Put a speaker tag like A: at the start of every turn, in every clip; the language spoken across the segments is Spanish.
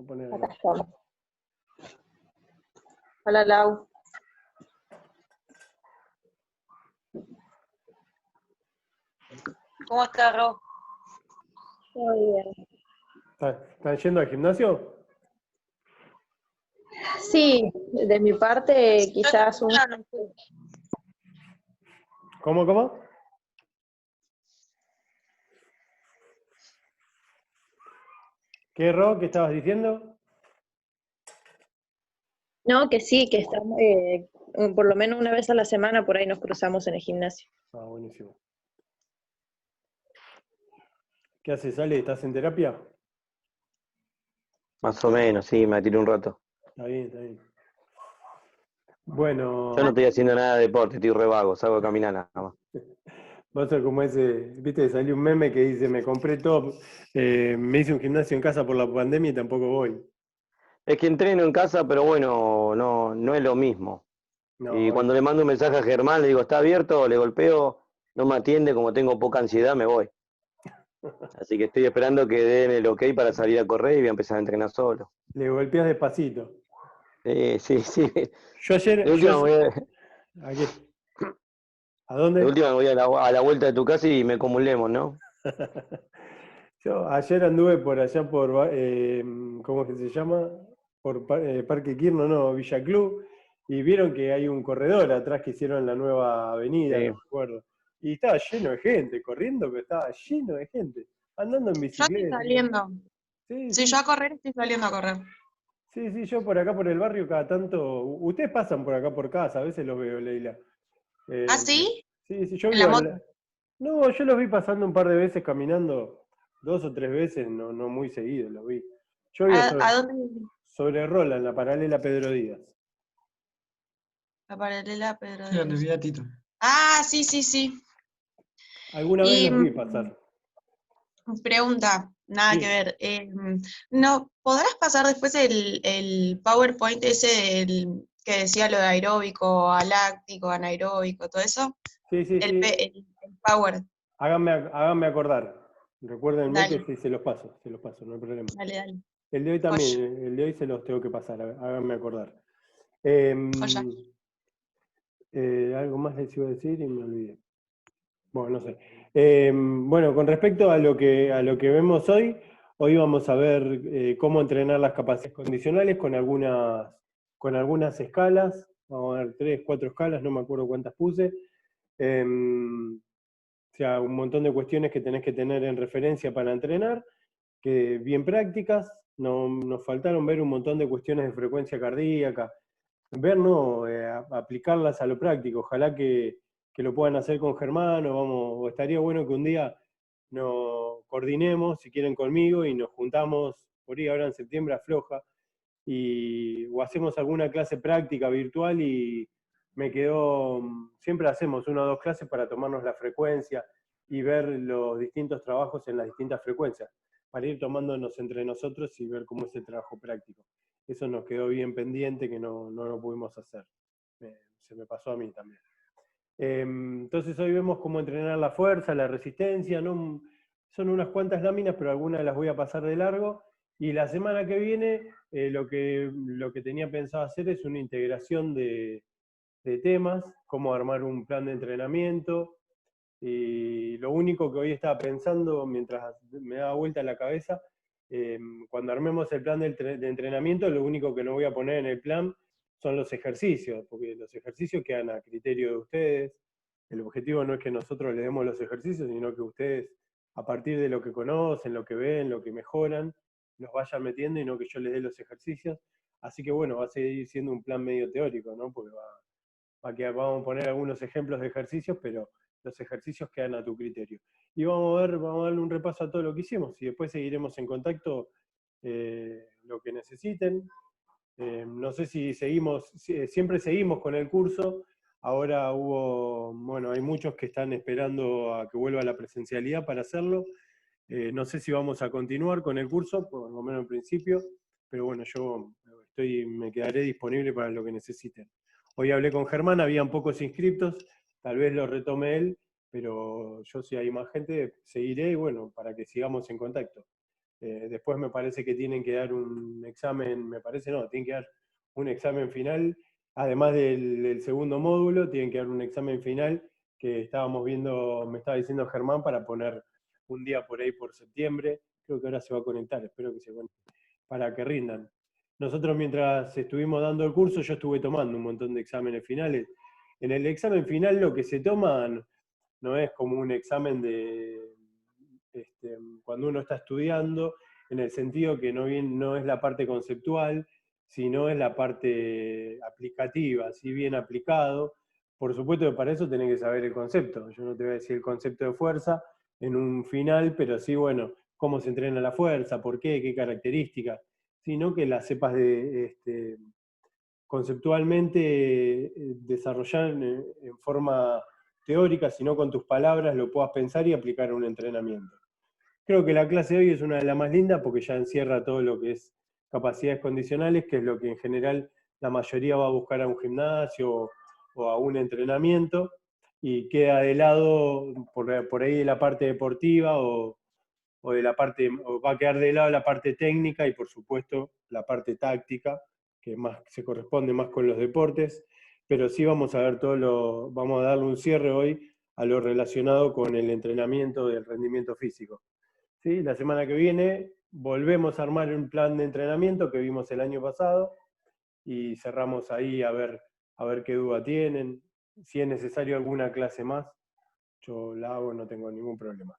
A: Voy a poner
B: Acá
A: acá.
B: estamos. Hola, Lau.
C: ¿Cómo estás, Ro?
B: Muy bien.
A: ¿Están yendo al gimnasio?
B: Sí, de mi parte quizás un...
A: ¿Cómo? ¿Qué, Ro? ¿Qué estabas diciendo?
B: No, que sí, que estamos, por lo menos una vez a la semana por ahí nos cruzamos en el gimnasio.
A: Ah, buenísimo. ¿Qué haces, Ale? ¿Estás en terapia?
D: Más o menos, sí, me tiré un rato.
A: Está bien, está bien. Bueno,
D: Yo no estoy haciendo nada de deporte, estoy re vago, salgo a caminar nada más.
A: va a ser como ese, viste, salió un meme que dice, me compré todo, me hice un gimnasio en casa por la pandemia y tampoco voy.
D: Es que entreno en casa, pero bueno, no es lo mismo.
A: No,
D: Y cuando le mando un mensaje a Germán, le digo, ¿está abierto? Le golpeo, no me atiende, como tengo poca ansiedad, me voy. Así que estoy esperando que den el ok para salir a correr y voy a empezar a entrenar solo.
A: le golpeás despacito.
D: Sí.
A: Yo
D: De
A: ayer,
D: última me voy
A: ¿a qué? ¿A
D: de
A: dónde?
D: última me voy a la vuelta de tu casa y me comulemos, ¿no?
A: Yo ayer anduve por allá ¿cómo es que se llama? Por Parque Quirno, no, Villa Club, y vieron que hay un corredor atrás que hicieron la nueva avenida,
D: Sí.
A: no me acuerdo. Y estaba lleno de gente, corriendo, pero estaba lleno de gente, andando en
C: Yo estoy
A: bicicleta.
C: saliendo.
A: Sí,
C: Si
A: sí,
C: yo a correr, estoy saliendo a correr.
A: sí, yo por acá por el barrio cada tanto, ustedes pasan por acá por casa, a veces los veo, Leila.
C: ¿Ah,
A: Eh,
C: sí?
A: sí, yo
C: ¿En la
A: vivo
C: moto?
A: No, yo los vi pasando un par de veces caminando, 2 o 3 veces, no muy seguido los vi. Yo vivo
C: ¿A dónde?
A: sobre Rola, en la paralela Pedro Díaz.
C: La paralela, Pedro
E: Sí, donde
C: Díaz.
E: vi a Tito.
C: Ah, sí.
A: Alguna vez
C: Y
A: los vi pasar.
C: pregunta, nada que
A: Sí,
C: ver. No, ¿podrás pasar después el PowerPoint ese que decía lo de aeróbico, aláctico, anaeróbico, todo eso?
A: sí.
C: El Power.
A: Háganme acordar. Recuérdenme que
C: Dale,
A: sí, se los paso, no hay problema.
C: dale.
A: El de hoy
C: Joya,
A: también, el de hoy se los tengo que pasar, háganme acordar. Em,
C: joya.
A: Algo más les iba a decir y me olvidé. Bueno, no sé. Bueno, con respecto a lo que vemos hoy vamos a ver cómo entrenar las capacidades condicionales con algunas escalas. Vamos a ver 3, 4 escalas, no me acuerdo cuántas puse. O sea, un montón de cuestiones que tenés que tener en referencia para entrenar, que bien prácticas. Nos faltaron ver un montón de cuestiones de frecuencia cardíaca, ver, no, aplicarlas a lo práctico. Ojalá que lo puedan hacer con Germán, o estaría bueno que un día nos coordinemos, si quieren conmigo, y nos juntamos, por ahí ahora en septiembre afloja, o hacemos alguna clase práctica virtual y siempre hacemos 1 o 2 clases para tomarnos la frecuencia y ver los distintos trabajos en las distintas frecuencias, para ir tomándonos entre nosotros y ver cómo es el trabajo práctico. Eso nos quedó bien pendiente que no lo pudimos hacer. Se me pasó a mí también. Entonces hoy vemos cómo entrenar la fuerza, la resistencia, ¿no? Son unas cuantas láminas, pero algunas las voy a pasar de largo. Y la semana que viene lo que tenía pensado hacer es una integración de temas, cómo armar un plan de entrenamiento. Y lo único que hoy estaba pensando, mientras me daba vuelta la cabeza, cuando armemos el plan de entrenamiento, lo único que no voy a poner en el plan son los ejercicios, porque los ejercicios quedan a criterio de ustedes. El objetivo no es que nosotros les demos los ejercicios, sino que ustedes, a partir de lo que conocen, lo que ven, lo que mejoran, los vayan metiendo y no que yo les dé los ejercicios. Así que bueno, va a seguir siendo un plan medio teórico, ¿no? Porque vamos a poner algunos ejemplos de ejercicios, pero los ejercicios quedan a tu criterio. Y vamos a darle un repaso a todo lo que hicimos y después seguiremos en contacto lo que necesiten. No sé si siempre seguimos con el curso. Ahora hay muchos que están esperando a que vuelva la presencialidad para hacerlo. No sé si vamos a continuar con el curso, por lo menos en principio, pero bueno, yo me quedaré disponible para lo que necesiten. Hoy hablé con Germán, habían pocos inscriptos, tal vez lo retome él, pero yo si hay más gente seguiré, y bueno, para que sigamos en contacto. Después me parece que tienen que dar un examen, me parece no, tienen que dar un examen final, además del segundo módulo, tienen que dar un examen final que estábamos viendo, me estaba diciendo Germán, para poner un día por ahí por septiembre. Creo que ahora se va a conectar, espero que se conecte, para que rindan. Nosotros mientras estuvimos dando el curso, yo estuve tomando un montón de exámenes finales. En el examen final lo que se toman no es como un examen de cuando uno está estudiando, en el sentido que no es la parte conceptual, sino es la parte aplicativa, así bien aplicado. Por supuesto que para eso tenés que saber el concepto. Yo no te voy a decir el concepto de fuerza en un final, pero sí, bueno, cómo se entrena la fuerza, por qué características, sino que la sepas conceptualmente desarrollar en forma teórica, sino con tus palabras lo puedas pensar y aplicar a un entrenamiento. Creo que la clase de hoy es una de las más lindas porque ya encierra todo lo que es capacidades condicionales, que es lo que en general la mayoría va a buscar a un gimnasio o a un entrenamiento, y queda de lado por ahí de la parte deportiva o va a quedar de lado la parte técnica y por supuesto la parte táctica, que se corresponde más con los deportes, pero sí vamos a ver vamos a darle un cierre hoy a lo relacionado con el entrenamiento del rendimiento físico. ¿Sí? La semana que viene volvemos a armar un plan de entrenamiento que vimos el año pasado y cerramos ahí a ver qué duda tienen. Si es necesario alguna clase más, yo la hago, no tengo ningún problema.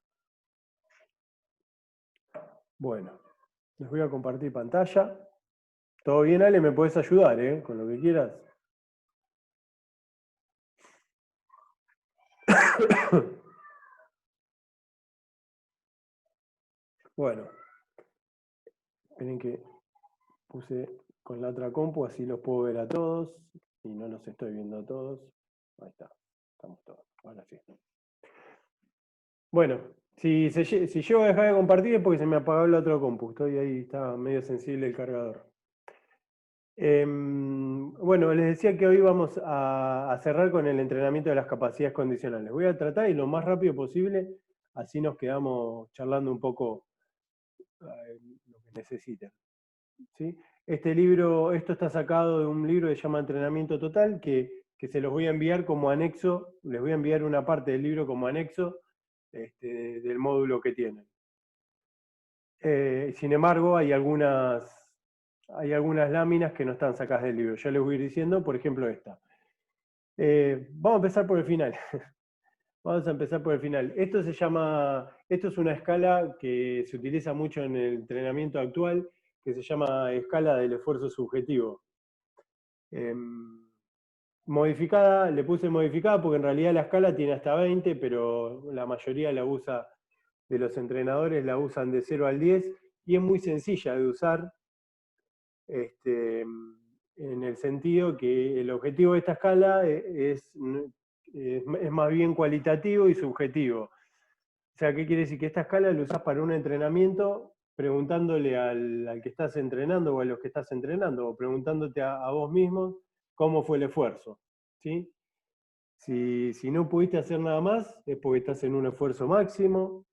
A: Bueno, les voy a compartir pantalla. ¿Todo bien, Ale? ¿Me podés ayudar, con lo que quieras? Bueno, esperen que puse con la otra compu, así los puedo ver a todos, y no los estoy viendo a todos. Ahí está, estamos todos, ahora sí. Bueno, si llego a dejar de compartir es porque se me apagó la otra compu, estoy ahí, está medio sensible el cargador. Bueno, les decía que hoy vamos a cerrar con el entrenamiento de las capacidades condicionales. Voy a tratar y lo más rápido posible, así nos quedamos charlando un poco lo que necesiten. ¿Sí? Esto está sacado de un libro que se llama Entrenamiento Total, que se los voy a enviar como anexo, les voy a enviar una parte del libro como anexo del módulo que tienen. Sin embargo, hay algunas láminas que no están sacadas del libro. Ya les voy a ir diciendo, por ejemplo, esta. Vamos a empezar por el final. Vamos a empezar por el final. Esto es una escala que se utiliza mucho en el entrenamiento actual, que se llama escala del esfuerzo subjetivo. Modificada, le puse modificada porque en realidad la escala tiene hasta 20, pero la mayoría de los entrenadores la usan de 0 al 10, y es muy sencilla de usar, en el sentido que el objetivo de esta escala es más bien cualitativo y subjetivo. O sea, ¿qué quiere decir? Que esta escala la usás para un entrenamiento preguntándole al que estás entrenando o a los que estás entrenando, o preguntándote a vos mismo cómo fue el esfuerzo. ¿Sí? Si no pudiste hacer nada más, es porque estás en un esfuerzo máximo.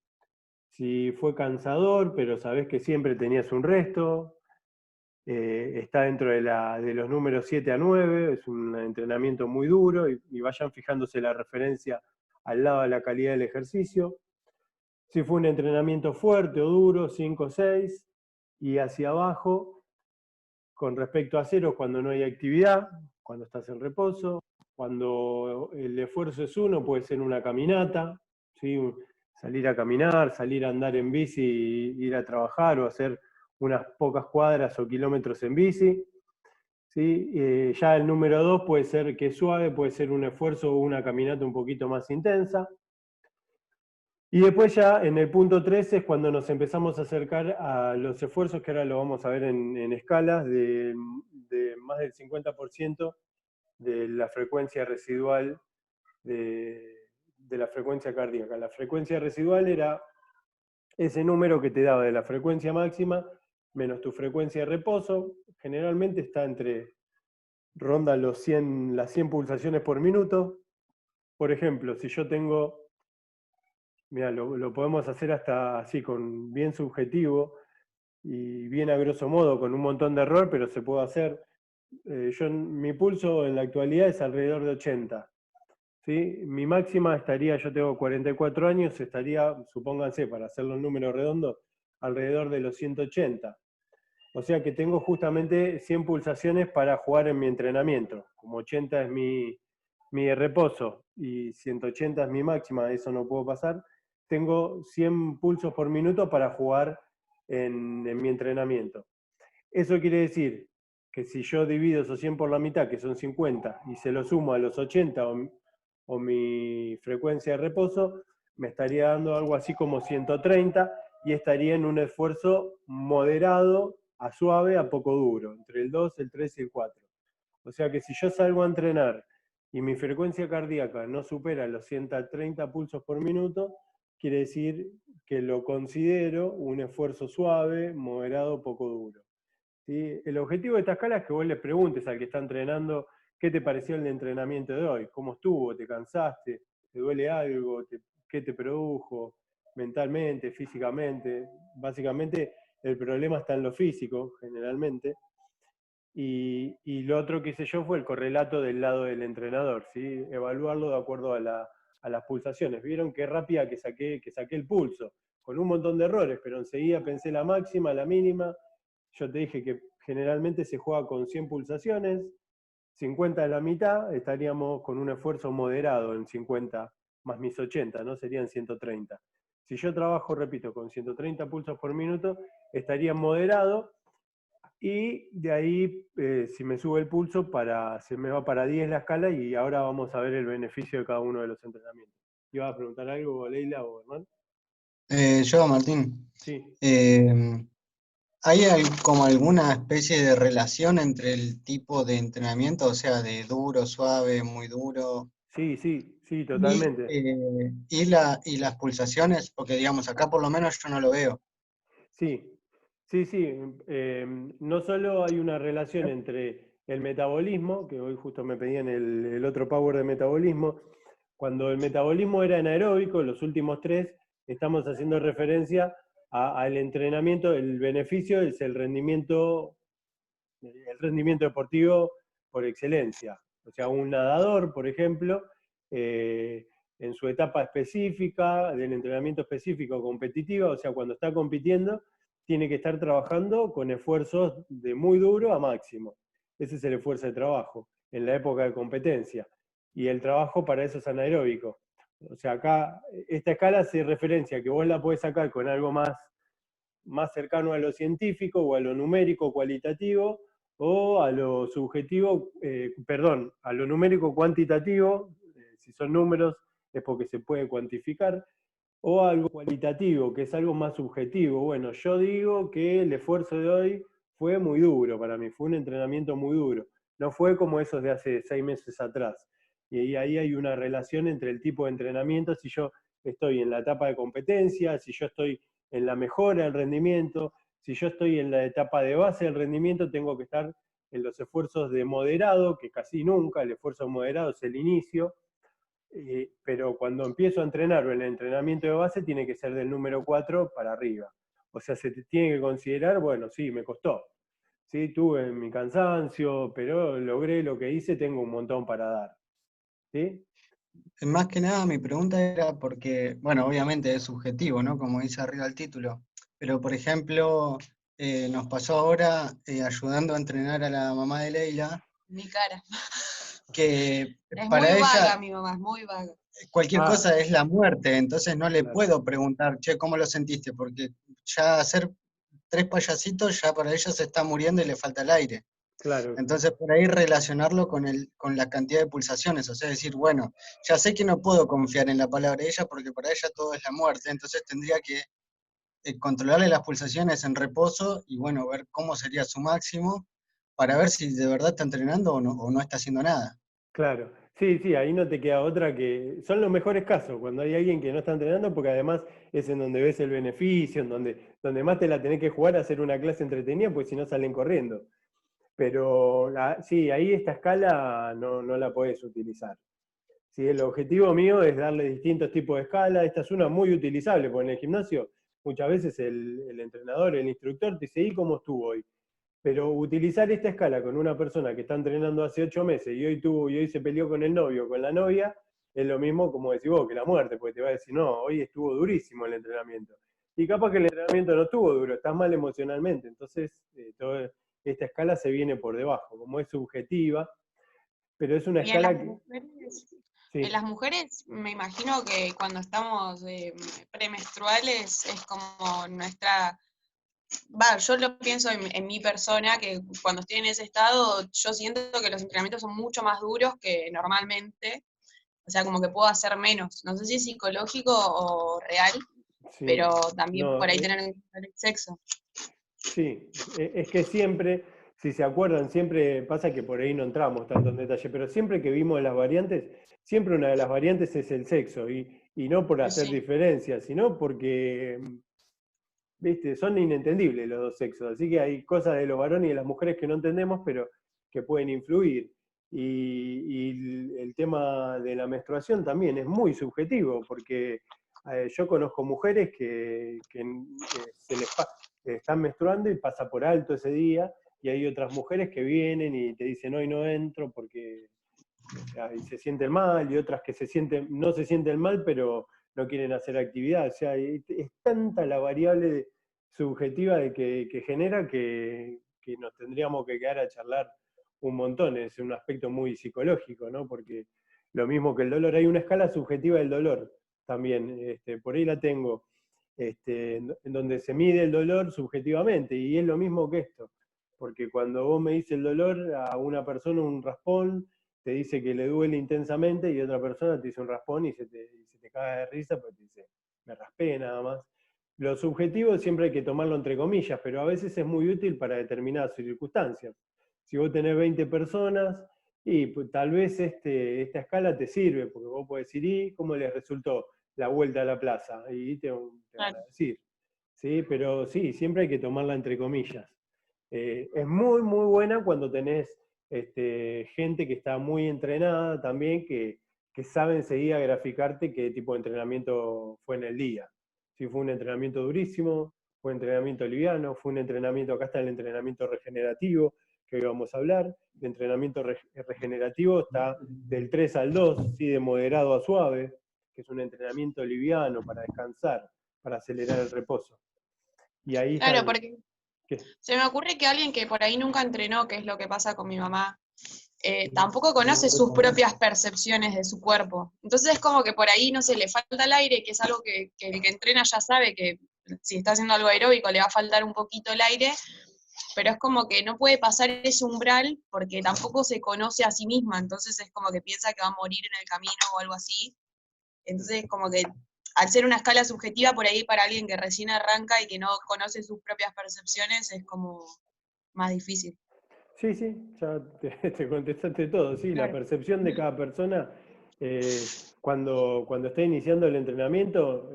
A: Si fue cansador, pero sabés que siempre tenías un resto, está dentro de los números 7 a 9, es un entrenamiento muy duro, y vayan fijándose la referencia al lado de la calidad del ejercicio. Si fue un entrenamiento fuerte o duro, 5 o 6, y hacia abajo, con respecto a 0, cuando no hay actividad, cuando estás en reposo. Cuando el esfuerzo es 1, puede ser una caminata, ¿sí? Salir a caminar, salir a andar en bici, ir a trabajar o hacer unas pocas cuadras o kilómetros en bici. ¿Sí? Ya el número 2 puede ser que es suave, puede ser un esfuerzo o una caminata un poquito más intensa. Y después ya en el punto 3 es cuando nos empezamos a acercar a los esfuerzos, que ahora lo vamos a ver en escalas de más del 50% de la frecuencia residual de la frecuencia cardíaca. La frecuencia residual era ese número que te daba de la frecuencia máxima menos tu frecuencia de reposo. Generalmente ronda las 100 pulsaciones por minuto. Por ejemplo, si yo tengo, mira, lo podemos hacer hasta así, bien subjetivo. y bien a grosso modo, con un montón de error, pero se puede hacer. Mi pulso en la actualidad es alrededor de 80. ¿Sí? Mi máxima estaría, yo tengo 44 años, estaría, supónganse, para hacer los números redondos, alrededor de los 180. O sea que tengo justamente 100 pulsaciones para jugar en mi entrenamiento. Como 80 es mi reposo y 180 es mi máxima, eso no puedo pasar. Tengo 100 pulsos por minuto para jugar en mi entrenamiento. Eso quiere decir que si yo divido esos 100 por la mitad, que son 50, y se lo sumo a los 80 o mi frecuencia de reposo, me estaría dando algo así como 130 y estaría en un esfuerzo moderado a suave a poco duro, entre el 2, el 3 y el 4. O sea que si yo salgo a entrenar y mi frecuencia cardíaca no supera los 130 pulsos por minuto, quiere decir que lo considero un esfuerzo suave, moderado, poco duro. ¿Sí? El objetivo de esta escala es que vos le preguntes al que está entrenando qué te pareció el entrenamiento de hoy, cómo estuvo, te cansaste, te duele algo, qué te produjo mentalmente, físicamente. Básicamente el problema está en lo físico, generalmente. Y lo otro que hice yo fue el correlato del lado del entrenador, ¿sí? Evaluarlo de acuerdo a las pulsaciones. Vieron qué rápida que saqué el pulso, con un montón de errores, pero enseguida pensé la máxima, la mínima. Yo te dije que generalmente se juega con 100 pulsaciones, 50 de la mitad, estaríamos con un esfuerzo moderado en 50 más mis 80, ¿no? Serían 130. Si yo trabajo, repito, con 130 pulsos por minuto, estaría moderado, y de ahí, si me sube el pulso, se me va para 10 la escala, y ahora vamos a ver el beneficio de cada uno de los entrenamientos. ¿Ibas a preguntar algo, Leila o Hernán?
E: Yo, Martín,
A: Sí.
E: ¿hay como alguna especie de relación entre el tipo de entrenamiento, o sea, de duro, suave, muy duro,
A: Sí, totalmente.
E: y las pulsaciones? Porque, digamos, acá por lo menos yo no lo veo.
A: Sí. No solo hay una relación entre el metabolismo, que hoy justo me pedían el otro power de metabolismo. Cuando el metabolismo era anaeróbico, los últimos 3, estamos haciendo referencia al entrenamiento. El beneficio es el rendimiento deportivo por excelencia. O sea, un nadador, por ejemplo, en su etapa específica, del entrenamiento específico competitiva, o sea, cuando está compitiendo, tiene que estar trabajando con esfuerzos de muy duro a máximo. Ese es el esfuerzo de trabajo en la época de competencia. Y el trabajo para eso es anaeróbico. O sea, acá, esta escala hace referencia a que vos la podés sacar con algo más cercano a lo científico o a lo numérico cualitativo, o a lo subjetivo, a lo numérico cuantitativo, si son números es porque se puede cuantificar, o algo cualitativo, que es algo más subjetivo. Bueno, yo digo que el esfuerzo de hoy fue muy duro para mí, fue un entrenamiento muy duro. No fue como esos de hace 6 meses atrás. Y ahí hay una relación entre el tipo de entrenamiento, si yo estoy en la etapa de competencia, si yo estoy en la mejora del rendimiento, si yo estoy en la etapa de base del rendimiento, tengo que estar en los esfuerzos de moderado, que casi nunca, el esfuerzo moderado es el inicio, pero cuando empiezo a entrenar o el entrenamiento de base tiene que ser del número 4 para arriba. O sea, se te tiene que considerar, bueno, sí, me costó. Sí, tuve mi cansancio, pero logré lo que hice, tengo un montón para dar. ¿Sí?
E: Más que nada mi pregunta era porque, bueno, obviamente es subjetivo, ¿no? Como dice arriba el título, pero por ejemplo, nos pasó ahora ayudando a entrenar a la mamá de Leila,
C: Mi cara.
E: que
C: Es
E: para
C: muy vaga
E: ella
C: mi mamá, es muy vaga.
E: cualquier cosa es la muerte, entonces no le
A: Claro.
E: puedo preguntar, che, ¿cómo lo sentiste? Porque ya hacer 3 payasitos ya para ella se está muriendo y le falta el aire.
A: Claro.
E: Entonces, por ahí relacionarlo con la cantidad de pulsaciones, o sea, decir, bueno, ya sé que no puedo confiar en la palabra de ella porque para ella todo es la muerte, entonces tendría que controlarle las pulsaciones en reposo y, bueno, ver cómo sería su máximo para ver si de verdad está entrenando o no está haciendo nada.
A: Claro, sí, ahí no te queda otra que... Son los mejores casos, cuando hay alguien que no está entrenando, porque además es en donde ves el beneficio, en donde más te la tenés que jugar a hacer una clase entretenida, pues si no salen corriendo. Pero sí, ahí esta escala no la podés utilizar. Sí, el objetivo mío es darle distintos tipos de escala. Esta es una muy utilizable, porque en el gimnasio muchas veces el entrenador, el instructor te dice, ¿y cómo estuvo hoy? Pero utilizar esta escala con una persona que está entrenando hace 8 meses y hoy se peleó con el novio, con la novia, es lo mismo como decís vos, que la muerte, porque te va a decir, no, hoy estuvo durísimo el entrenamiento. Y capaz que el entrenamiento no estuvo duro, estás mal emocionalmente. Entonces, toda esta escala se viene por debajo, como es subjetiva, pero es una
C: Y en las
A: escala que...
C: mujeres,
A: Sí.
C: en las mujeres me imagino que cuando estamos premenstruales es como nuestra... yo lo pienso en mi persona, que cuando estoy en ese estado, yo siento que los entrenamientos son mucho más duros que normalmente, o sea, como que puedo hacer menos. No sé si es psicológico o real,
A: Sí.
C: pero también
A: No,
C: por ahí tener en cuenta el sexo.
A: sí, es que siempre, si se acuerdan, siempre pasa que por ahí no entramos tanto en detalle, pero siempre que vimos las variantes, siempre una de las variantes es el sexo, y no por hacer
C: Sí.
A: diferencias, sino porque, viste, son inentendibles los dos sexos, así que hay cosas de los varones y de las mujeres que no entendemos, pero que pueden influir. Y el tema de la menstruación también es muy subjetivo, porque yo conozco mujeres que están menstruando y pasa por alto ese día, y hay otras mujeres que vienen y te dicen hoy no entro porque y se sienten mal, y otras que no se sienten mal, pero no quieren hacer actividad. O sea, es tanta la variable subjetiva que genera que nos tendríamos que quedar a charlar un montón. Es un aspecto muy psicológico, ¿no? Porque lo mismo que el dolor, hay una escala subjetiva del dolor también. Por ahí la tengo. En donde se mide el dolor subjetivamente, y es lo mismo que esto, porque cuando vos me dices el dolor a una persona, un raspón, te dice que le duele intensamente, y otra persona te dice un raspón y se te caga de risa porque te dice, me raspé nada más. Lo subjetivo siempre hay que tomarlo entre comillas, pero a veces es muy útil para determinadas circunstancias. Si vos tenés 20 personas, y pues, tal vez esta escala te sirve, porque vos podés decir, ¿y cómo les resultó la vuelta a la plaza? Y te van a decir. ¿Sí? Pero sí, siempre hay que tomarla entre comillas. Es muy, muy buena cuando tenés gente que está muy entrenada también, que sabe enseguida graficarte qué tipo de entrenamiento fue en el día. Si fue un entrenamiento durísimo, fue un entrenamiento liviano, fue un entrenamiento, acá está el entrenamiento regenerativo, que hoy vamos a hablar. El entrenamiento regenerativo está del 3 al 2, ¿sí? De moderado a suave, que es un entrenamiento liviano para descansar, para acelerar el reposo. Y ahí está
C: Claro, porque
A: ¿qué?
C: se me ocurre que alguien que por ahí nunca entrenó, que es lo que pasa con mi mamá, tampoco conoce sus propias percepciones de su cuerpo. Entonces es como que por ahí, no sé, le falta el aire, que es algo que el que entrena ya sabe que si está haciendo algo aeróbico le va a faltar un poquito el aire, pero es como que no puede pasar ese umbral porque tampoco se conoce a sí misma, entonces es como que piensa que va a morir en el camino o algo así. Entonces como que al ser una escala subjetiva por ahí para alguien que recién arranca y que no conoce sus propias percepciones es como más difícil.
A: Sí, sí, ya te contestaste todo. Sí, la
C: Claro.
A: percepción de cada persona, cuando está iniciando el entrenamiento,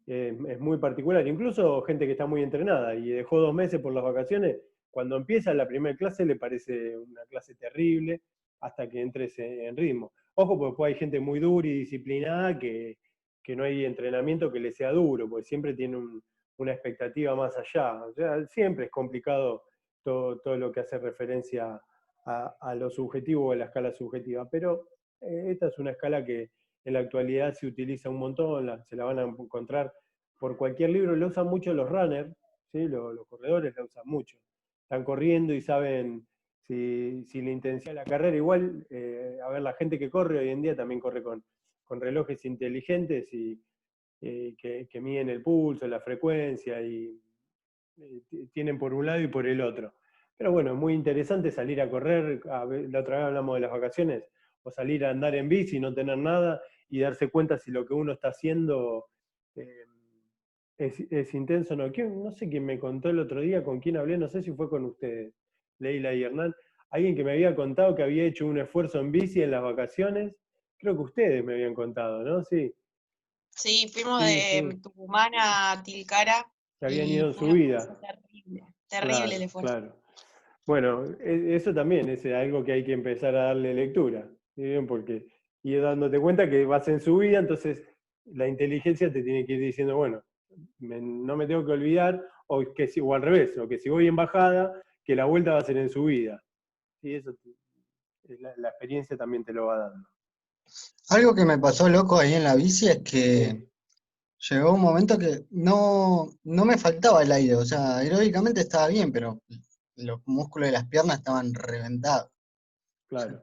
A: es muy particular. Incluso gente que está muy entrenada y dejó 2 meses por las vacaciones, cuando empieza la primera clase le parece una clase terrible hasta que entres en ritmo. Ojo, porque después hay gente muy dura y disciplinada que no hay entrenamiento que le sea duro, porque siempre tiene una expectativa más allá. O sea, siempre es complicado todo lo que hace referencia a lo subjetivo o a la escala subjetiva. Pero esta es una escala que en la actualidad se utiliza un montón, se la van a encontrar por cualquier libro, lo usan mucho los runners, ¿sí? Los corredores la usan mucho. Están corriendo y saben si la intención de la carrera, igual, a ver, la gente que corre hoy en día también corre con relojes inteligentes y que miden el pulso, la frecuencia, y tienen por un lado y por el otro. Pero bueno, es muy interesante salir a correr, la otra vez hablamos de las vacaciones, o salir a andar en bici, no tener nada, y darse cuenta si lo que uno está haciendo es intenso o no. No sé quién me contó el otro día, con quién hablé, no sé si fue con ustedes, Leila y Hernán, alguien que me había contado que había hecho un esfuerzo en bici en las vacaciones, creo que ustedes me habían contado, ¿no? Sí.
C: Sí, fuimos
A: Sí,
C: de
A: sí.
C: Tucumán a Tilcara
A: Que habían
C: y
A: ido en
C: fue
A: su
C: un
A: vida.
C: esfuerzo terrible, terrible el
A: Claro,
C: esfuerzo.
A: claro. Bueno, eso también es algo que hay que empezar a darle lectura, ¿sí? Porque ir dándote cuenta que vas en su vida, entonces la inteligencia te tiene que ir diciendo, bueno, no me tengo que olvidar, o al revés, o que si voy en bajada, que la vuelta va a ser en subida. Y eso, la experiencia también te lo va dando.
E: Algo que me pasó loco ahí en la bici es que
A: Sí,
E: llegó un momento que no me faltaba el aire, o sea, aeróbicamente estaba bien, pero los músculos de las piernas estaban reventados.
A: claro.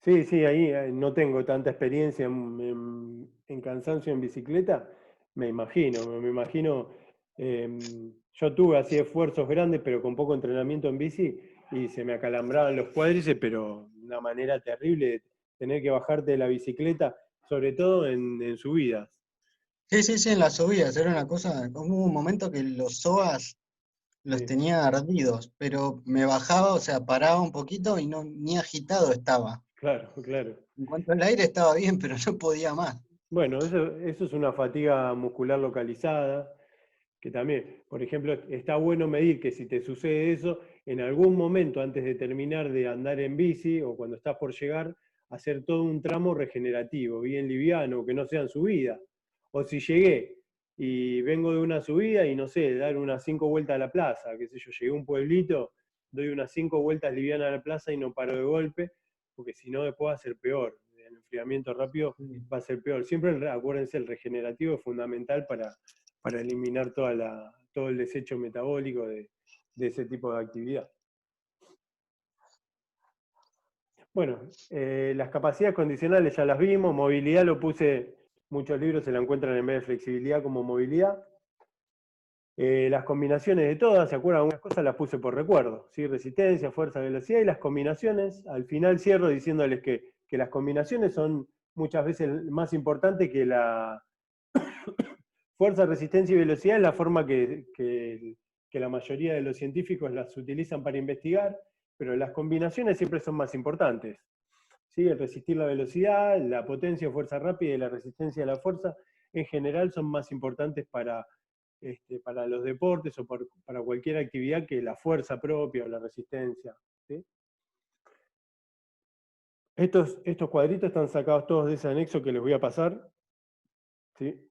A: Sí, sí, ahí no tengo tanta experiencia en cansancio en bicicleta, me imagino, yo tuve así esfuerzos grandes, pero con poco entrenamiento en bici, y se me acalambraban los cuádriceps, pero de una manera terrible de tener que bajarte de la bicicleta, sobre todo en subidas.
E: Sí, sí, sí, en las subidas, era una cosa, hubo un momento que los psoas los
A: Sí,
E: tenía ardidos, pero me bajaba, o sea, paraba un poquito y no, ni agitado estaba.
A: claro, claro.
E: En cuanto al aire estaba bien, pero no podía más.
A: Bueno, eso es una fatiga muscular localizada, que también, por ejemplo, está bueno medir que si te sucede eso, en algún momento antes de terminar de andar en bici o cuando estás por llegar, hacer todo un tramo regenerativo, bien liviano, que no sean subidas. O si llegué y vengo de una subida y no sé, dar unas 5 vueltas a la plaza, qué sé yo, llegué a un pueblito, doy unas 5 vueltas livianas a la plaza y no paro de golpe, porque si no después va a ser peor. El enfriamiento rápido
E: Sí.
A: va a ser peor. Siempre acuérdense, el regenerativo es fundamental para eliminar todo el desecho metabólico de ese tipo de actividad. Bueno, las capacidades condicionales ya las vimos, movilidad lo puse, muchos libros se la encuentran en vez de flexibilidad como movilidad. Las combinaciones de todas, ¿se acuerdan? Algunas cosas las puse por recuerdo, ¿sí? Resistencia, fuerza, velocidad y las combinaciones. Al final cierro diciéndoles que las combinaciones son muchas veces más importantes que la fuerza, resistencia y velocidad, es la forma que la mayoría de los científicos las utilizan para investigar, pero las combinaciones siempre son más importantes. ¿Sí? El resistir la velocidad, la potencia o fuerza rápida y la resistencia a la fuerza, en general son más importantes para los deportes o para cualquier actividad que la fuerza propia o la resistencia. ¿Sí? Estos cuadritos están sacados todos de ese anexo que les voy a pasar. ¿Sí?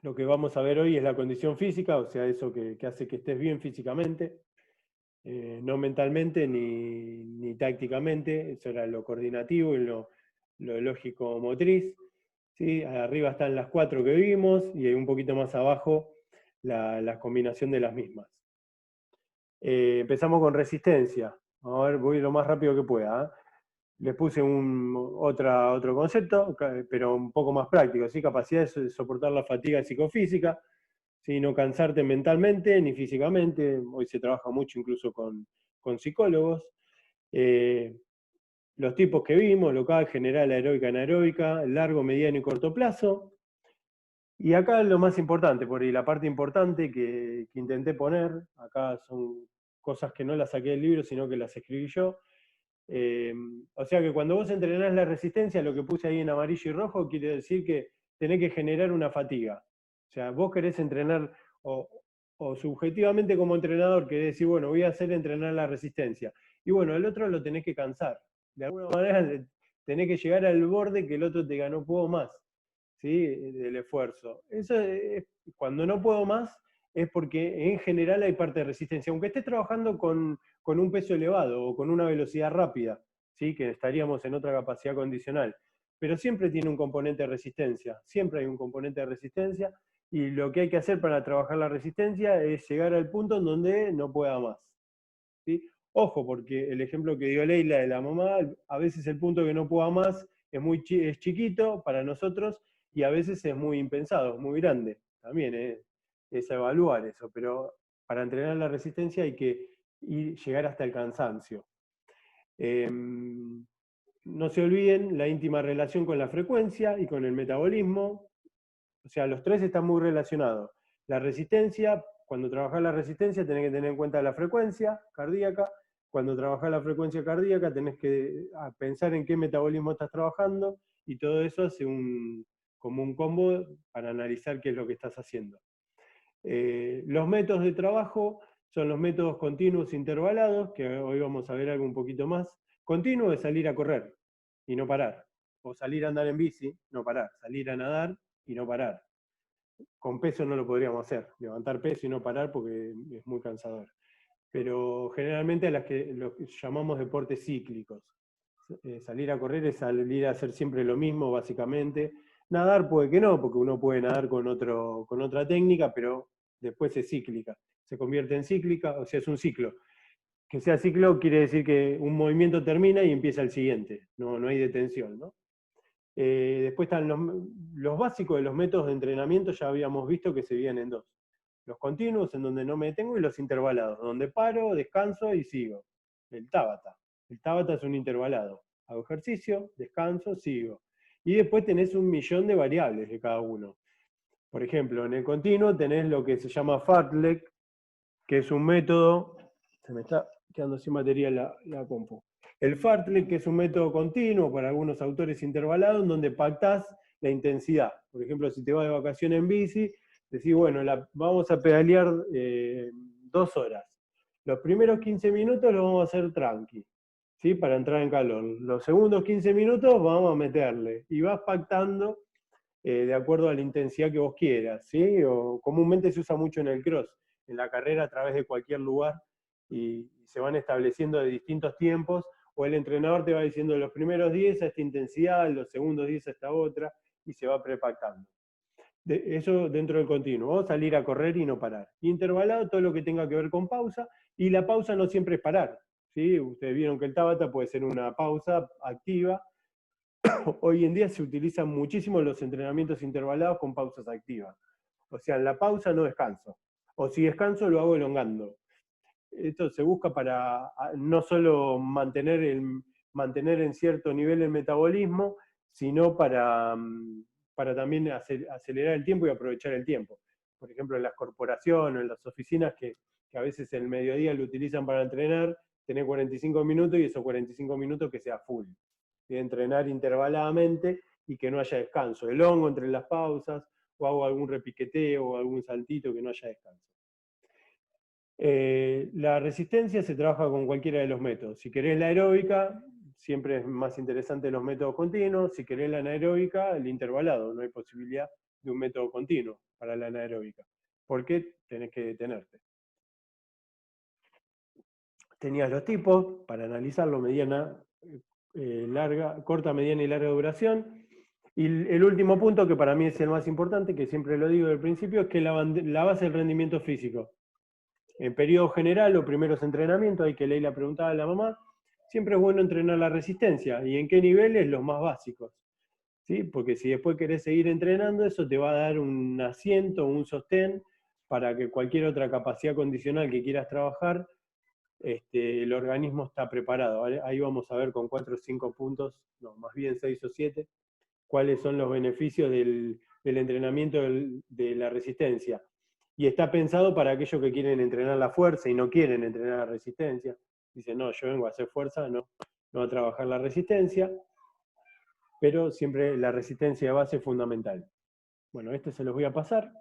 A: Lo que vamos a ver hoy es la condición física, o sea, eso que hace que estés bien físicamente, no mentalmente ni tácticamente, eso era lo coordinativo y lo lógico-motriz. ¿Sí? Arriba están las 4 que vimos y un poquito más abajo la combinación de las mismas. Empezamos con resistencia. A ver, voy lo más rápido que pueda. Les puse otro concepto, pero un poco más práctico, ¿sí? Capacidad de soportar la fatiga psicofísica, ¿sí? No cansarte mentalmente ni físicamente. Hoy se trabaja mucho incluso con psicólogos. Los tipos que vimos, local, general, aeróbica, anaeróbica, largo, mediano y corto plazo. Y acá lo más importante, por ahí la parte importante que intenté poner, acá son cosas que no las saqué del libro, sino que las escribí yo. O sea que cuando vos entrenás la resistencia, lo que puse ahí en amarillo y rojo quiere decir que tenés que generar una fatiga. O sea, vos querés entrenar, o subjetivamente como entrenador querés decir, bueno, voy a hacer entrenar la resistencia. Y bueno, el otro lo tenés que cansar. De alguna manera tenés que llegar al borde que el otro te diga, no puedo más, ¿sí? Del esfuerzo. Eso es, cuando no puedo más es porque en general hay parte de resistencia. Aunque estés trabajando con un peso elevado o con una velocidad rápida, ¿sí? Que estaríamos en otra capacidad condicional. Pero siempre tiene un componente de resistencia, siempre hay un componente de resistencia, y lo que hay que hacer para trabajar la resistencia es llegar al punto en donde no pueda más. ¿Sí? Ojo, porque el ejemplo que dio Leila de la mamá, a veces el punto que no pueda más es chiquito para nosotros y a veces es muy impensado, es muy grande. También es evaluar eso, pero para entrenar la resistencia hay que llegar hasta el cansancio. No se olviden la íntima relación con la frecuencia y con el metabolismo. O sea, los tres están muy relacionados. La resistencia, cuando trabajás la resistencia tenés que tener en cuenta la frecuencia cardíaca. Cuando trabajás la frecuencia cardíaca tenés que pensar en qué metabolismo estás trabajando y todo eso hace como un combo para analizar qué es lo que estás haciendo. Los métodos de trabajo son los métodos continuos intervalados, que hoy vamos a ver algo un poquito más. Continuo es salir a correr y no parar. O salir a andar en bici, no parar. Salir a nadar y no parar. Con peso no lo podríamos hacer, levantar peso y no parar porque es muy cansador. Pero generalmente a lo que llamamos deportes cíclicos. Salir a correr es salir a hacer siempre lo mismo, básicamente. Nadar puede que no, porque uno puede nadar con otra técnica, pero después es cíclica. Se convierte en cíclica, o sea, es un ciclo. Que sea ciclo quiere decir que un movimiento termina y empieza el siguiente, no hay detención, ¿no? Después están los básicos de los métodos de entrenamiento, ya habíamos visto que se dividen en dos. Los continuos, en donde no me detengo, y los intervalados, donde paro, descanso y sigo. El Tabata. El Tabata es un intervalado. Hago ejercicio, descanso, sigo. Y después tenés 1.000.000 de variables de cada uno. Por ejemplo, en el continuo tenés lo que se llama fartlek, que es un método... Se me está quedando sin batería la compu. El fartlek, que es un método continuo, para algunos autores intervalado, en donde pactás la intensidad. Por ejemplo, si te vas de vacaciones en bici, decís, bueno, vamos a pedalear 2 horas. Los primeros 15 minutos los vamos a hacer tranqui, ¿sí? Para entrar en calor. Los segundos 15 minutos vamos a meterle. Y vas pactando de acuerdo a la intensidad que vos quieras, ¿sí? O comúnmente se usa mucho en el cross, en la carrera a través de cualquier lugar, y se van estableciendo de distintos tiempos, o el entrenador te va diciendo los primeros 10 a esta intensidad, los segundos 10 a esta otra, y se va prepactando. Eso dentro del continuo, o salir a correr y no parar. Intervalado, todo lo que tenga que ver con pausa, y la pausa no siempre es parar, ¿sí? Ustedes vieron que el Tabata puede ser una pausa activa. Hoy en día se utilizan muchísimo los entrenamientos intervalados con pausas activas. O sea, en la pausa no descanso. O si descanso, lo hago elongando. Esto se busca para no solo mantener en cierto nivel el metabolismo, sino para también acelerar el tiempo y aprovechar el tiempo. Por ejemplo, en las corporaciones, en las oficinas que a veces el mediodía lo utilizan para entrenar, tenés 45 minutos y esos 45 minutos que sea full. De entrenar intervaladamente y que no haya descanso. El hongo entre las pausas, o hago algún repiqueteo o algún saltito que no haya descanso. La resistencia se trabaja con cualquiera de los métodos. Si querés la aeróbica, siempre es más interesante los métodos continuos. Si querés la anaeróbica, el intervalado. No hay posibilidad de un método continuo para la anaeróbica, porque tenés que detenerte. Tenías los tipos para analizarlo: mediana, corta, mediana y larga duración. Y el último punto, que para mí es el más importante, que siempre lo digo desde el principio, es que la base del rendimiento físico. En periodo general o primeros entrenamientos, hay que leer la pregunta a la mamá, siempre es bueno entrenar la resistencia. ¿Y en qué niveles? Los más básicos, ¿sí? Porque si después querés seguir entrenando, eso te va a dar un asiento, un sostén, para que cualquier otra capacidad condicional que quieras trabajar, el organismo está preparado. Ahí vamos a ver con 4 o 5 puntos, no, más bien 6 o 7, cuáles son los beneficios del entrenamiento de la resistencia. Y está pensado para aquellos que quieren entrenar la fuerza y no quieren entrenar la resistencia. Dicen, no, yo vengo a hacer fuerza, no a trabajar la resistencia, pero siempre la resistencia de base es fundamental. Bueno, se los voy a pasar.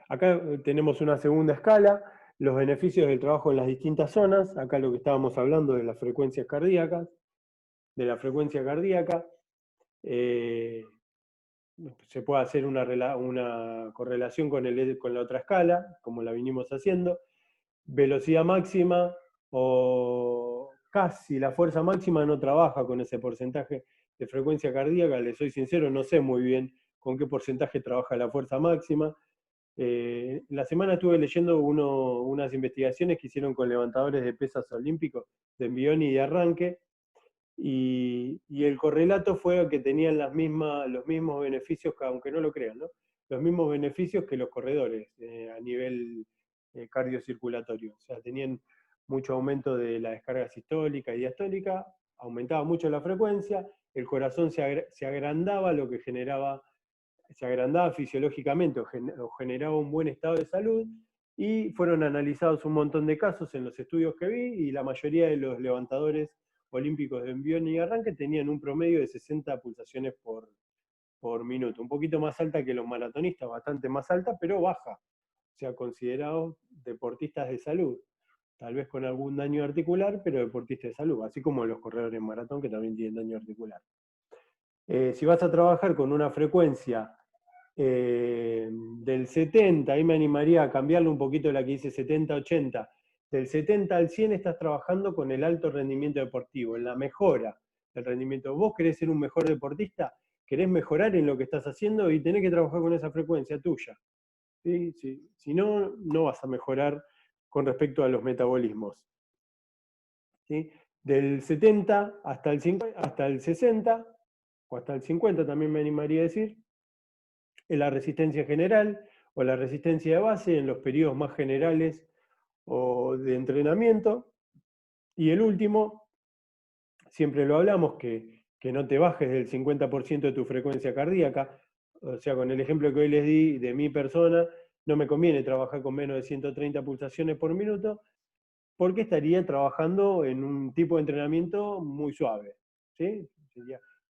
A: Acá tenemos una segunda escala, los beneficios del trabajo en las distintas zonas. Acá lo que estábamos hablando de las frecuencias cardíacas, de la frecuencia cardíaca. Se puede hacer una correlación con la otra escala, como la vinimos haciendo. Velocidad máxima o casi la fuerza máxima no trabaja con ese porcentaje de frecuencia cardíaca. Les soy sincero, no sé muy bien con qué porcentaje trabaja la fuerza máxima. La semana estuve leyendo unas investigaciones que hicieron con levantadores de pesas olímpicos de envión y de arranque, y el correlato fue que tenían los mismos beneficios, aunque no lo crean, ¿no? Los mismos beneficios que los corredores a nivel cardiocirculatorio. O sea, tenían mucho aumento de la descarga sistólica y diastólica, aumentaba mucho la frecuencia, el corazón se agrandaba, lo que se agrandaba fisiológicamente o generaba un buen estado de salud, y fueron analizados un montón de casos en los estudios que vi, y la mayoría de los levantadores olímpicos de envión y arranque tenían un promedio de 60 pulsaciones por minuto, un poquito más alta que los maratonistas, bastante más alta, pero baja, o sea, considerados deportistas de salud, tal vez con algún daño articular, pero deportistas de salud, así como los corredores en maratón, que también tienen daño articular. Si vas a trabajar con una frecuencia del 70, ahí me animaría a cambiarle un poquito la que dice 70-80, del 70 al 100 estás trabajando con el alto rendimiento deportivo, en la mejora del rendimiento. Vos querés ser un mejor deportista, querés mejorar en lo que estás haciendo y tenés que trabajar con esa frecuencia tuya. ¿Sí? Sí. Si no, no vas a mejorar con respecto a los metabolismos. ¿Sí? Del 70 hasta el 50, hasta el 60, o hasta el 50 también me animaría a decir, es la resistencia general o la resistencia de base en los periodos más generales o de entrenamiento. Y el último, siempre lo hablamos, que no te bajes del 50% de tu frecuencia cardíaca. O sea, con el ejemplo que hoy les di de mi persona, no me conviene trabajar con menos de 130 pulsaciones por minuto, porque estaría trabajando en un tipo de entrenamiento muy suave. ¿Sí?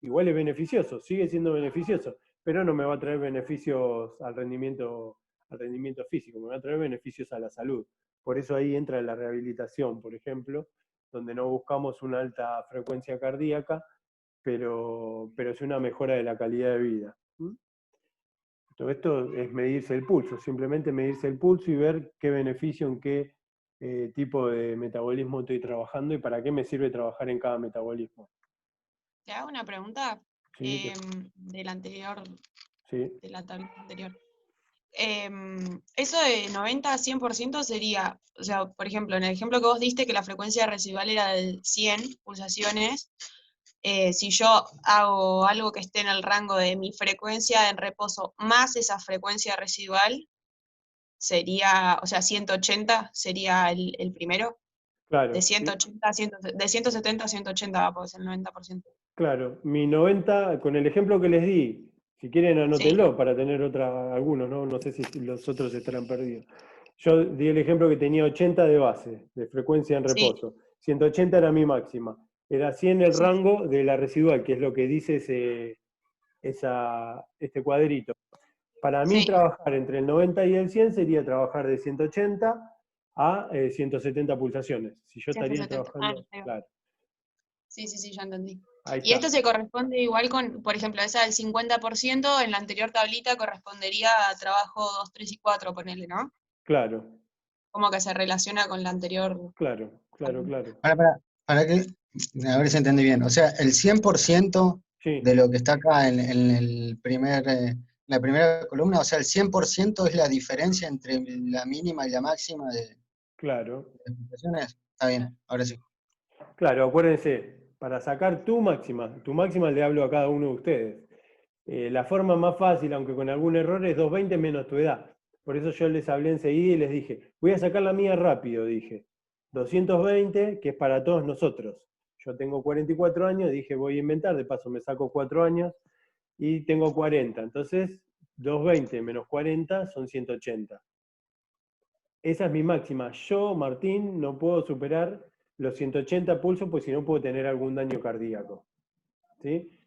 A: Igual es beneficioso, sigue siendo beneficioso, pero no me va a traer beneficios al rendimiento físico, me va a traer beneficios a la salud. Por eso ahí entra la rehabilitación, por ejemplo, donde no buscamos una alta frecuencia cardíaca, pero es una mejora de la calidad de vida. Todo esto es medirse el pulso, simplemente medirse el pulso y ver qué beneficio, en qué tipo de metabolismo estoy trabajando y para qué me sirve trabajar en cada metabolismo.
C: Te hago una pregunta
A: Sí,
C: del anterior,
A: sí.
C: de la tablita anterior. Eso de 90 a 100% sería, o sea, por ejemplo, en el ejemplo que vos diste que la frecuencia residual era de 100 pulsaciones, si yo hago algo que esté en el rango de mi frecuencia en reposo más esa frecuencia residual, sería, o sea, 180 sería el primero,
A: Claro,
C: de 180 a 100, de 170 a 180 va a ser el 90%.
A: claro. Mi 90, con el ejemplo que les di, si quieren
C: ¿Sí?
A: anótenlo para tener algunos, ¿no? No sé si los otros estarán perdidos. Yo di el ejemplo que tenía 80 de base, de frecuencia en
C: Sí,
A: reposo. 180 era mi máxima. Era 100 el
C: sí,
A: rango de la residual, que es lo que dice este cuadrito. Para mí
C: sí,
A: trabajar entre el 90 y el 100 sería trabajar de 180 a 170 pulsaciones. Si yo estaría
C: 170.
A: trabajando,
C: Ahí va.
A: claro,
C: Sí, sí, sí, ya entendí.
A: ahí
C: Y esto
A: está.
C: se corresponde igual con, por ejemplo, esa del 50%, en la anterior tablita correspondería a trabajo 2, 3 y 4, ponele, ¿no?
A: Claro,
C: Como que se relaciona con la anterior.
A: claro, claro, claro.
E: Para que, a ver si entendí bien. O sea, el 100% de
A: Sí,
E: lo que está acá en el la primera columna, o sea, el 100% es la diferencia entre la mínima y la máxima de
A: claro.
E: las pulsaciones. Está bien, ahora sí.
A: Claro, acuérdense, para sacar tu máxima le hablo a cada uno de ustedes. La forma más fácil, aunque con algún error, es 220 menos tu edad. Por eso yo les hablé enseguida y les dije, voy a sacar la mía rápido, dije. 220, que es para todos nosotros. Yo tengo 44 años, dije, voy a inventar, de paso me saco 4 años y tengo 40. Entonces, 220 menos 40 son 180. Esa es mi máxima. Yo, Martín, no puedo superar los 180 pulsos, pues si no puedo tener algún daño cardíaco. ¿Sí?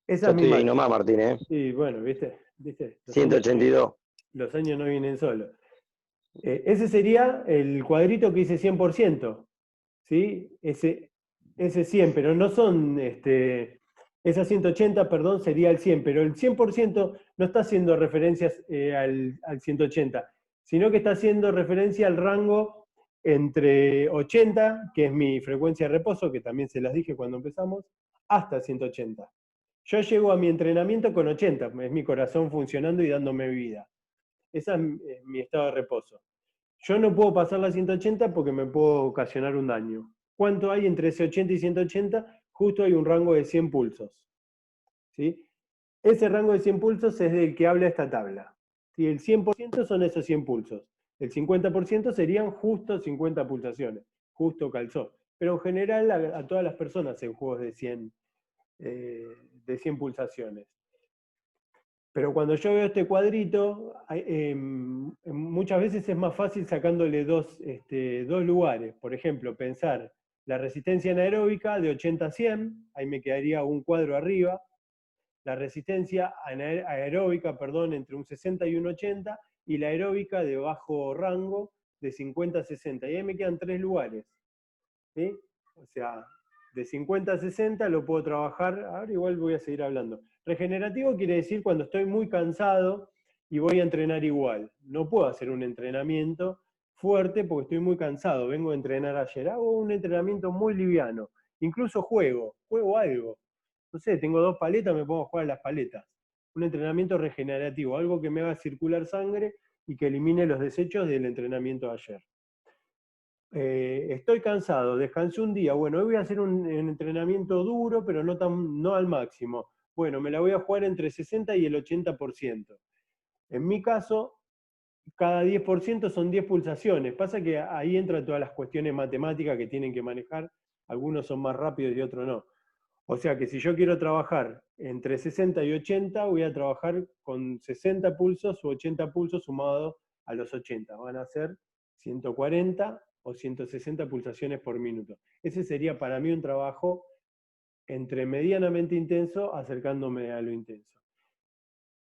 A: Esa
D: Yo
A: es mi
D: estoy ahí
A: máxima.
D: nomás, Martín, ¿eh?
A: Sí, bueno, ¿viste?
D: 182.
A: Los años no vienen solos. Ese sería el cuadrito que dice 100%. ¿Sí? Ese 100, pero no son, esa 180, perdón, sería el 100, pero el 100% no está haciendo referencias al 180, sino que está haciendo referencia al rango entre 80, que es mi frecuencia de reposo, que también se las dije cuando empezamos, hasta 180. Yo llego a mi entrenamiento con 80, es mi corazón funcionando y dándome vida. Ese es mi estado de reposo. Yo no puedo pasar la 180 porque me puedo ocasionar un daño. ¿Cuánto hay entre ese 80 y 180? Justo hay un rango de 100 pulsos. ¿Sí? Ese rango de 100 pulsos es del que habla esta tabla. ¿Sí? El 100% son esos 100 pulsos. El 50% serían justo 50 pulsaciones. Justo calzó. Pero en general a todas las personas en juegos de 100 pulsaciones. Pero cuando yo veo este cuadrito, muchas veces es más fácil sacándole dos lugares. Por ejemplo, pensar la resistencia anaeróbica de 80 a 100, ahí me quedaría un cuadro arriba. La resistencia aeróbica, perdón, entre un 60 y un 80, y la aeróbica de bajo rango de 50 a 60. Y ahí me quedan 3 lugares. ¿Sí? O sea, de 50 a 60 lo puedo trabajar, ahora igual voy a seguir hablando. Regenerativo quiere decir cuando estoy muy cansado y voy a entrenar igual. No puedo hacer un entrenamiento fuerte porque estoy muy cansado, vengo a entrenar ayer. Hago un entrenamiento muy liviano, incluso juego algo. No sé, tengo 2 paletas, me pongo a jugar a las paletas. Un entrenamiento regenerativo, algo que me haga circular sangre y que elimine los desechos del entrenamiento de ayer. Estoy cansado, descansé un día, bueno, hoy voy a hacer un entrenamiento duro, pero no al máximo. Bueno, me la voy a jugar entre 60 y el 80%. En mi caso, cada 10% son 10 pulsaciones. Pasa que ahí entran todas las cuestiones matemáticas que tienen que manejar. Algunos son más rápidos y otros no. O sea que si yo quiero trabajar entre 60 y 80, voy a trabajar con 60 pulsos o 80 pulsos sumados a los 80. Van a ser 140 o 160 pulsaciones por minuto. Ese sería para mí un trabajo entre medianamente intenso, acercándome a lo intenso.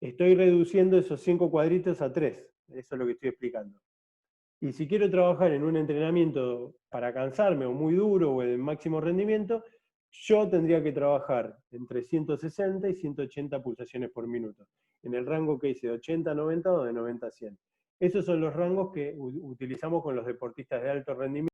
A: Estoy reduciendo esos 5 cuadritos a 3. Eso es lo que estoy explicando. Y si quiero trabajar en un entrenamiento para cansarme o muy duro o en máximo rendimiento, yo tendría que trabajar entre 160 y 180 pulsaciones por minuto, en el rango que hice de 80 a 90 o de 90 a 100. Esos son los rangos que utilizamos con los deportistas de alto rendimiento.